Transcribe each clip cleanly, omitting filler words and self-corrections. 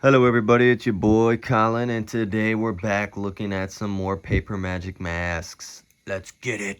Hello everybody, it's your boy Colin, and today we're back looking at some more Paper Magic masks. Let's get it.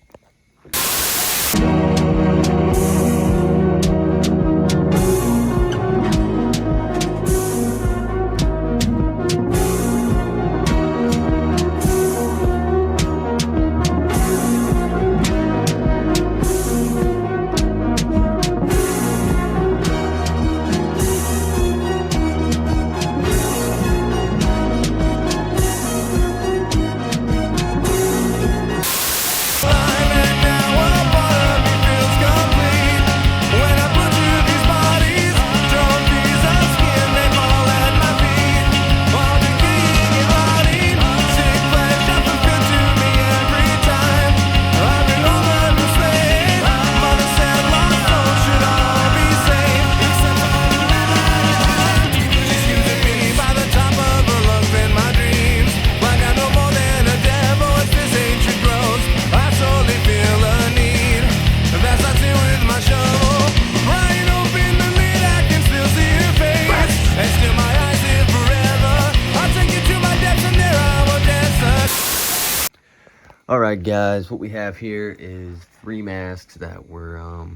Alright guys, what we have here is 3 masks that were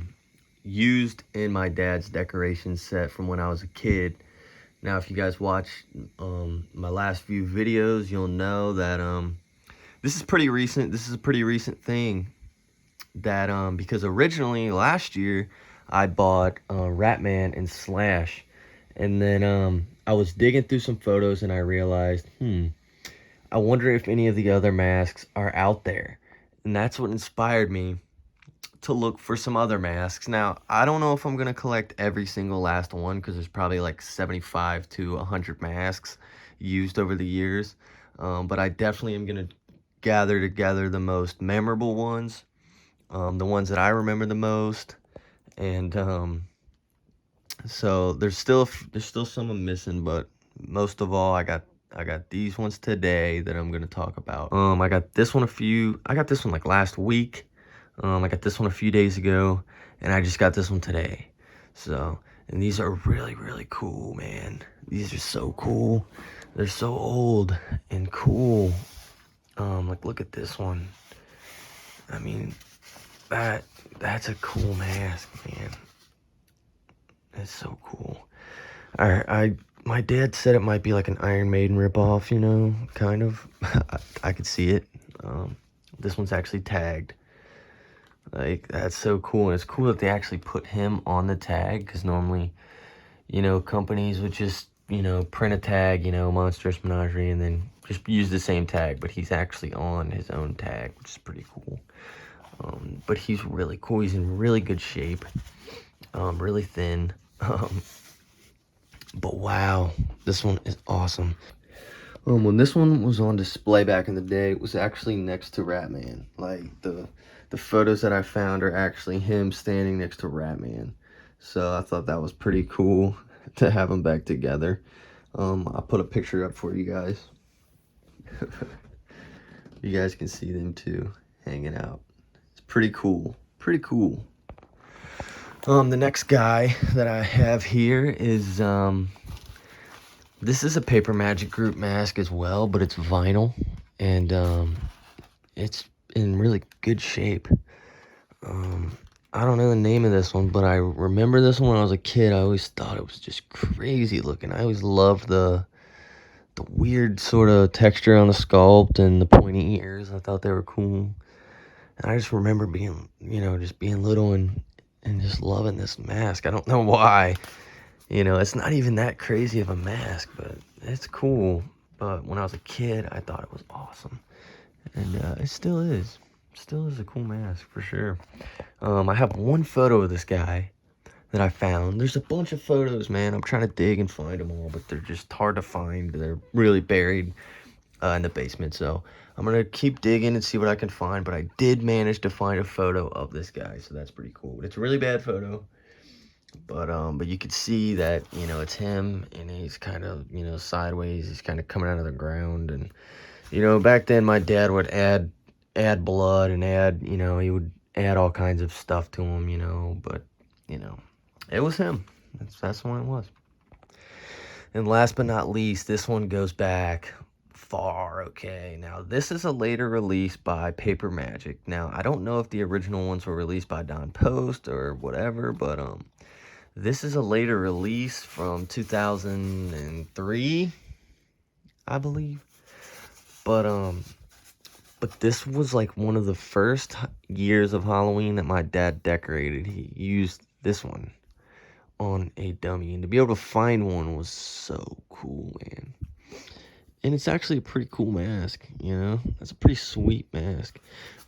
used in my dad's decoration set from when I was a kid. Now if you guys watch my last few videos, you'll know that this is pretty recent. This is a pretty recent thing that because originally last year I bought Ratman and Slash, and then I was digging through some photos and I realized I wonder if any of the other masks are out there. And that's what inspired me to look for some other masks. Now, I don't know if I'm going to collect every single last one, because there's probably like 75 to 100 masks used over the years. But I definitely am going to gather together the most memorable ones, the ones that I remember the most. And so there's still some I'm missing, but most of all, I got these ones today that I'm gonna talk about. I got this one like last week. I got this one a few days ago, and I just got this one today. So, and these are really, really cool, man. These are so cool. They're so old and cool. Like look at this one. I mean, that's a cool mask, man. It's so cool. Alright, my dad said it might be like an Iron Maiden ripoff, you know, kind of. I could see it. This one's actually tagged. Like, that's so cool. And it's cool that they actually put him on the tag, because normally, you know, companies would just, you know, print a tag, you know, Monstrous Menagerie, and then just use the same tag. But he's actually on his own tag, which is pretty cool. But he's really cool. He's in really good shape. Really thin. But wow, this one is awesome. When this one was on display back in the day, it was actually next to Ratman. Like the photos that I found are actually him standing next to Ratman. So I thought that was pretty cool to have them back together. I'll put a picture up for you guys. You guys can see them too, hanging out. It's pretty cool. Pretty cool. The next guy that I have here is, this is a Paper Magic Group mask as well, but it's vinyl, and, it's in really good shape. I don't know the name of this one, but I remember this one when I was a kid. I always thought it was just crazy looking. I always loved the weird sort of texture on the sculpt and the pointy ears. I thought they were cool. And I just remember being, you know, just being little and just loving this mask. I don't know why. You know, it's not even that crazy of a mask, but it's cool. But when I was a kid, I thought it was awesome. And it still is. Still is a cool mask, for sure. I have one photo of this guy that I found. There's a bunch of photos, man. I'm trying to dig and find them all, but they're just hard to find. They're really buried in the basement, so I'm gonna keep digging and see what I can find. But I did manage to find a photo of this guy, so that's pretty cool. But it's a really bad photo, but you could see that, you know, it's him, and he's kind of, you know, sideways. He's kind of coming out of the ground. And you know, back then my dad would add blood and add, you know, he would add all kinds of stuff to him, you know. But you know, it was him. That's the one it was. And last but not least, this one goes back far. Okay, now this is a later release by Paper Magic. Now I don't know if the original ones were released by Don Post or whatever, but this is a later release from 2003, I believe. But this was like one of the first years of Halloween that my dad decorated. He used this one on a dummy, and to be able to find one was so cool, man. And it's actually a pretty cool mask, you know? It's a pretty sweet mask.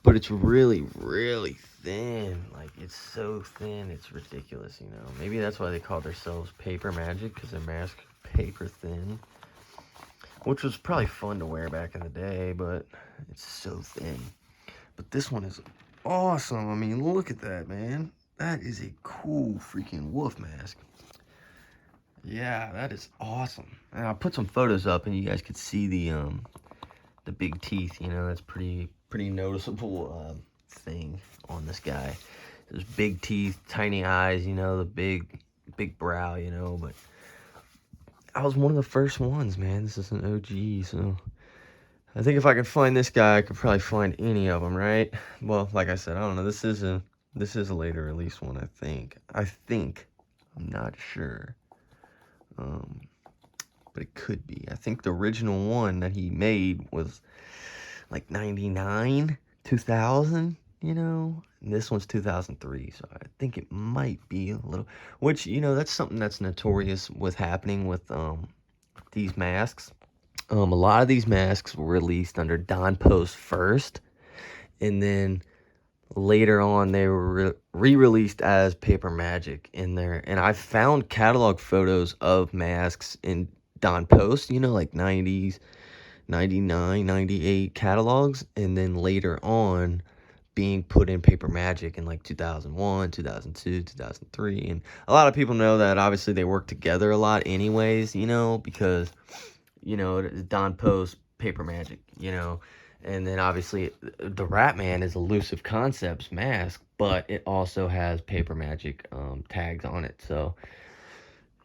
But it's really, really thin. Like, it's so thin, it's ridiculous, you know? Maybe that's why they call themselves Paper Magic, because their mask paper thin. Which was probably fun to wear back in the day, but it's so thin. But this one is awesome. I mean, look at that, man. That is a cool freaking wolf mask. Yeah, that is awesome. And I'll put some photos up, and you guys could see the big teeth. You know, that's pretty noticeable thing on this guy. There's big teeth, tiny eyes. You know, the big brow. You know, but I was one of the first ones, man. This is an OG, so I think if I could find this guy, I could probably find any of them, right? Well, like I said, I don't know. This is a later release one, I think. I'm not sure. But it could be. I think the original one that he made was like 99, 2000, you know? And this one's 2003, so I think it might be a little... Which, you know, that's something that's notorious with happening with these masks. A lot of these masks were released under Don Post first, and then later on they were re-released as Paper Magic in there. And I found catalog photos of masks in Don Post, you know, like 90s, 99, 98 catalogs, and then later on being put in Paper Magic in like 2001, 2002, 2003. And a lot of people know that obviously they work together a lot anyways, you know, because, you know, Don Post, Paper Magic, you know. And then obviously the Ratman is Elusive Concepts mask, but it also has Paper Magic tags on it. So,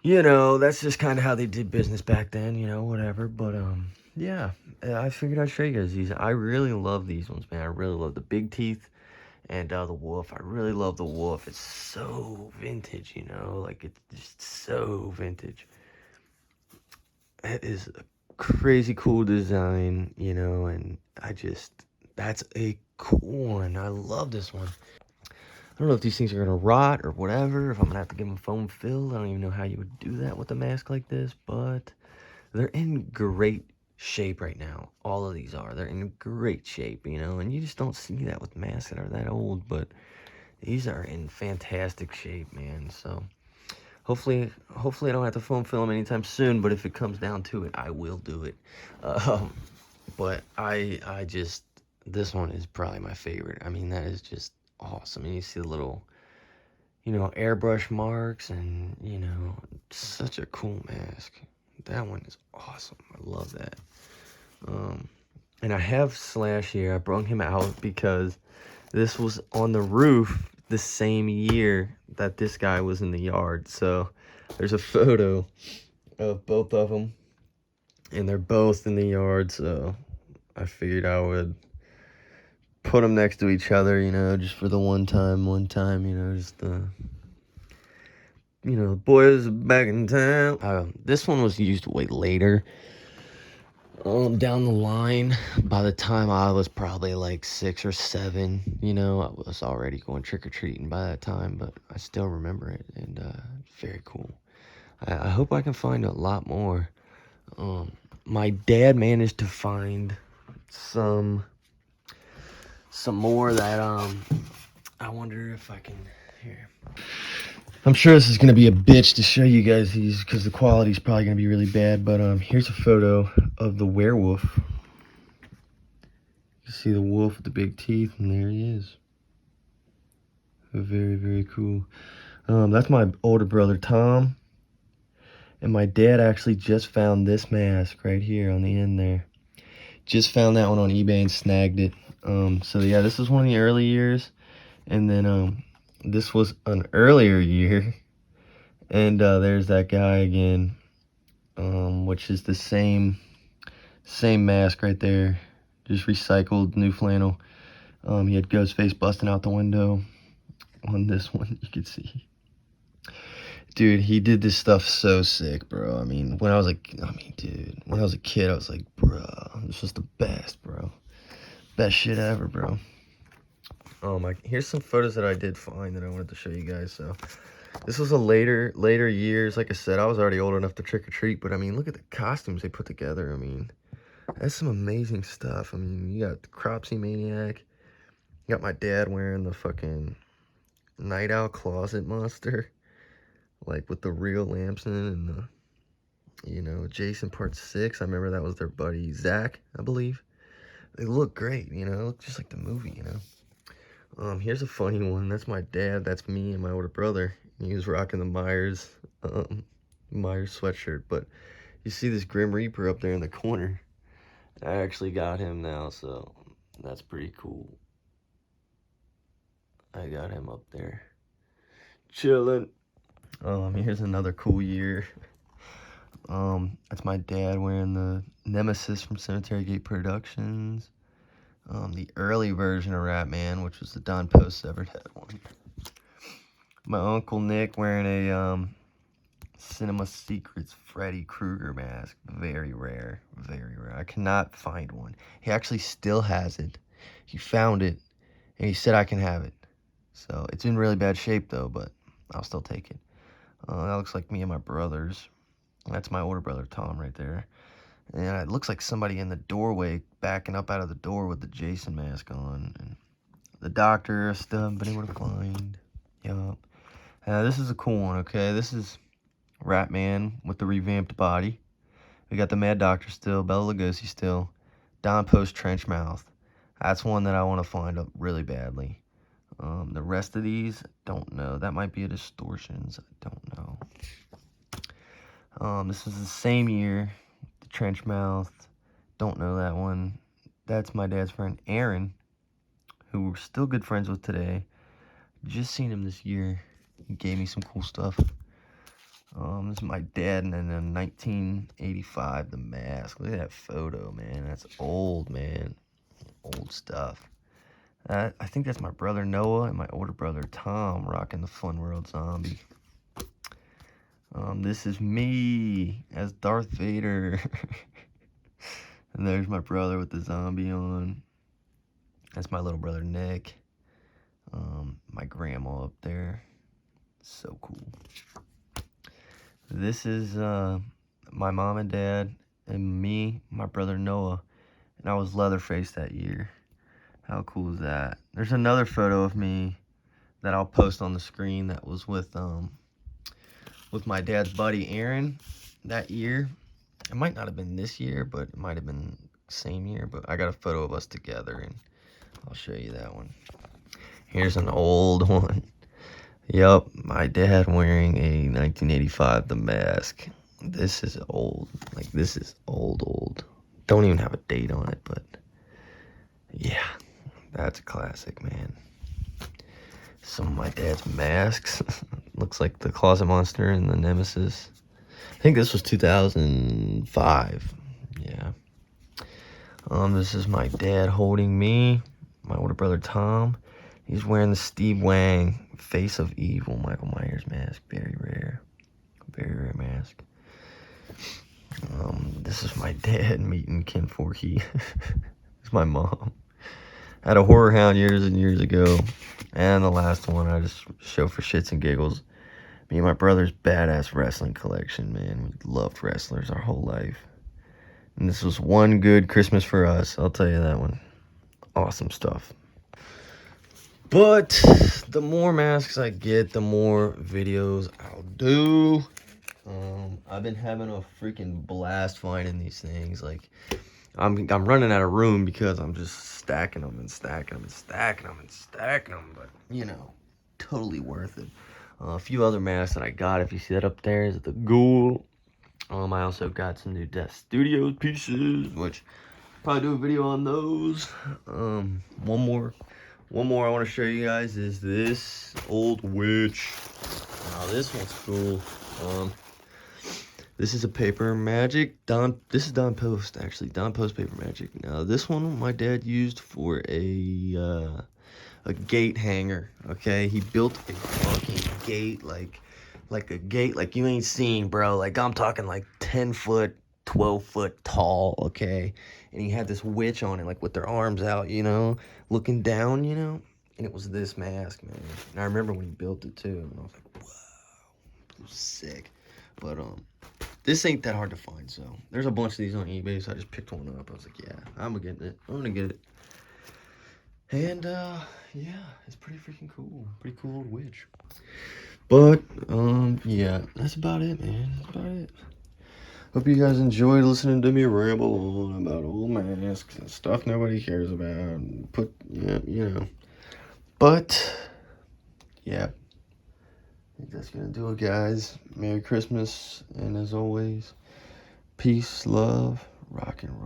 you know, that's just kind of how they did business back then, you know, whatever. But yeah, I figured I'd show you guys these. I really love these ones, man. I really love the big teeth and the wolf. I really love the wolf. It's so vintage, you know, like it's just so vintage. It is a crazy cool design, you know, and that's a cool one. I love this one. I don't know if these things are going to rot or whatever, if I'm going to have to give them foam fill. I don't even know how you would do that with a mask like this, but they're in great shape right now. All of these are. They're in great shape, you know, and you just don't see that with masks that are that old, but these are in fantastic shape, man. So hopefully I don't have to foam fill them anytime soon, but if it comes down to it, I will do it. But I just, this one is probably my favorite. I mean, that is just awesome. And you see the little, you know, airbrush marks, and, you know, such a cool mask. That one is awesome. I love that. And I have Slash here. I brought him out because this was on the roof the same year that this guy was in the yard. So there's a photo of both of them, and they're both in the yard. So I figured I would put them next to each other, you know, just for the one time, you know, just the, you know, the boys back in town. This one was used way later, down the line. By the time I was probably like 6 or 7, you know, I was already going trick-or-treating by that time, but I still remember it, and very cool. I hope I can find a lot more. My dad managed to find some more that I wonder if I can, here. I'm sure this is going to be a bitch to show you guys these because the quality is probably going to be really bad, but here's a photo of the werewolf. You see the wolf with the big teeth, and there he is. Very, very cool. That's my older brother, Tom. And my dad actually just found this mask right here on the end there. Just found that one on eBay and snagged it. So yeah, this is one of the early years. And then this was an earlier year. And there's that guy again. which is the same mask right there, just recycled new flannel. He had Ghostface busting out the window on this one. You can see, dude, he did this stuff so sick, bro. I mean, when I was a kid, I was like, bro, this was the best, bro. Best shit ever, bro. Here's some photos that I did find that I wanted to show you guys. So this was a later years. Like I said, I was already old enough to trick or treat, but I mean, look at the costumes they put together. I mean, that's some amazing stuff. I mean, you got the Cropsy Maniac. You got my dad wearing the fucking Night Owl Closet Monster, like with the real Lamson and the, you know, Jason Part 6. I remember that was their buddy Zach, I believe. They look great, you know, look just like the movie, you know. Here's a funny one. That's my dad. That's me and my older brother. He was rocking the Myers sweatshirt. But you see this Grim Reaper up there in the corner. I actually got him now, so that's pretty cool. I got him up there, chilling. Here's another cool year. That's my dad wearing the Nemesis from Cemetery Gate Productions. The early version of Ratman, which was the Don Post severed head one. My Uncle Nick wearing a Cinema Secrets Freddy Krueger mask. Very rare, very rare. I cannot find one. He actually still has it. He found it, and he said I can have it. So it's in really bad shape though, but I'll still take it. That looks like me and my brothers. That's my older brother Tom right there. And it looks like somebody in the doorway backing up out of the door with the Jason mask on. And the doctor still haven't been able to find. Yup. This is a cool one, okay? This is Ratman with the revamped body. We got the Mad Doctor still, Bela Lugosi still, Don Post trench mouth. That's one that I want to find up really badly. The rest of these, don't know. That might be a Distortions. I don't know. This is the same year. The trench mouth. Don't know that one. That's my dad's friend Aaron, who we're still good friends with today. Just seen him this year. He gave me some cool stuff. This is my dad in 1985, The Mask. Look at that photo, man. That's old, man. Old stuff. I think that's my brother Noah and my older brother Tom rocking the Fun World Zombie. This is me as Darth Vader. And there's my brother with the zombie on. That's my little brother Nick. My grandma up there. So cool. This is my mom and dad and me, my brother Noah. And I was Leatherface that year. How cool is that? There's another photo of me that I'll post on the screen that was with my dad's buddy Aaron that year. It might not have been this year, but it might have been same year. But I got a photo of us together, and I'll show you that one. Here's an old one. Yup, my dad wearing a 1985 The Mask. This is old. Like, this is old. Don't even have a date on it, but yeah, that's a classic, man. Some of my dad's masks. Looks like the Closet Monster and the Nemesis. I think this was 2005. Yeah. This is my dad holding me. My older brother Tom. He's wearing the Steve Wang Face of Evil Michael Myers mask. Very rare. Very rare mask. This is my dad meeting Ken Forkey. It's my mom. I had a horror hound years and years ago. And the last one I just show for shits and giggles. Me and my brother's badass wrestling collection, man. We loved wrestlers our whole life. And this was one good Christmas for us. I'll tell you that one. Awesome stuff. But the more masks I get, the more videos I'll do. I've been having a freaking blast finding these things. Like, I'm running out of room because I'm just stacking them and stacking them and stacking them and stacking them. But, you know, totally worth it. A few other masks that I got, if you see that up there, is the Ghoul. I also got some new Death Studios pieces, which I'll probably do a video on those. One more I want to show you guys is this old witch. Now this one's cool. This is a Paper Magic This is Don Post, actually. Don Post Paper Magic. Now this one my dad used for a gate hanger. Okay, he built a fucking gate like a gate like you ain't seen, bro. Like I'm talking like 10 foot, 12 foot tall. Okay, and he had this witch on it, like with their arms out, looking down, And it was this mask, man. And I remember when he built it too, and I was like, wow, it was sick. But this ain't that hard to find, so there's a bunch of these on eBay, so I just picked one up. I was like, yeah, I'm gonna get it. And yeah, it's pretty freaking cool. Pretty cool old witch. But yeah, that's about it, man. That's about it. Hope you guys enjoyed listening to me ramble on about old masks and stuff nobody cares about. But yeah, I think that's gonna do it, guys. Merry Christmas, and as always, peace, love, rock and roll.